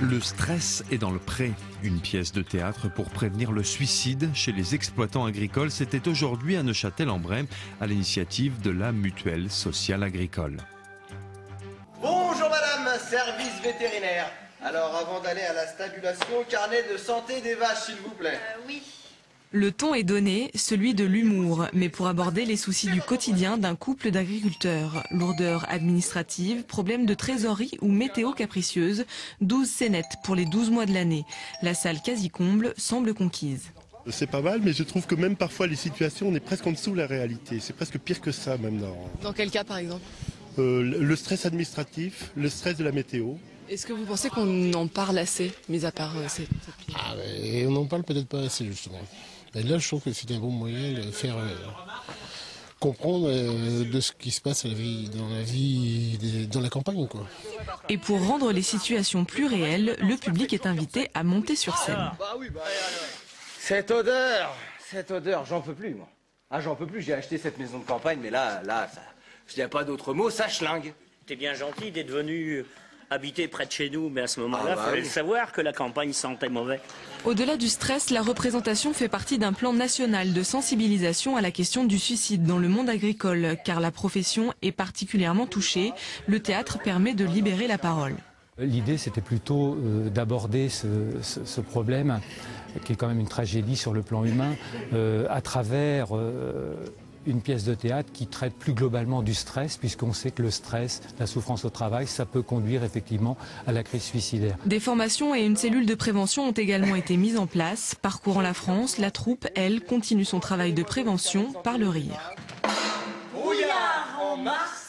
Le stress est dans le pré. Une pièce de théâtre pour prévenir le suicide chez les exploitants agricoles. C'était aujourd'hui à Neuchâtel-en-Bray, à l'initiative de la Mutuelle Sociale Agricole. Bonjour madame, service vétérinaire. Alors avant d'aller à la stabulation, carnet de santé des vaches s'il vous plaît. Oui. Le ton est donné, celui de l'humour, mais pour aborder les soucis du quotidien d'un couple d'agriculteurs. Lourdeur administrative, problèmes de trésorerie ou météo capricieuse, 12 scénettes pour les 12 mois de l'année. La salle quasi comble semble conquise. C'est pas mal, mais je trouve que même parfois les situations, on est presque en dessous de la réalité. C'est presque pire que ça même. Dans quel cas par exemple? Le stress administratif, le stress de la météo. Est-ce que vous pensez qu'on en parle assez, mis à part cette pièce? On n'en parle peut-être pas assez justement. Et là, je trouve que c'est un bon moyen de faire comprendre de ce qui se passe dans la campagne, quoi. Et pour rendre les situations plus réelles, le public est invité à monter sur scène. Cette odeur, j'en peux plus moi. Ah j'en peux plus, j'ai acheté cette maison de campagne, mais là, il n'y a pas d'autre mot, ça schlingue. T'es bien gentil d'être venu habiter près de chez nous, mais à ce moment-là, il fallait le savoir que la campagne sentait mauvais. Au-delà du stress, la représentation fait partie d'un plan national de sensibilisation à la question du suicide dans le monde agricole, car la profession est particulièrement touchée. Le théâtre permet de libérer la parole. L'idée, c'était plutôt d'aborder ce problème, qui est quand même une tragédie sur le plan humain, à travers une pièce de théâtre qui traite plus globalement du stress, puisqu'on sait que le stress, la souffrance au travail, ça peut conduire effectivement à la crise suicidaire. Des formations et une cellule de prévention ont également été mises en place. Parcourant la France, la troupe, elle, continue son travail de prévention par le rire. Brouillard en mars.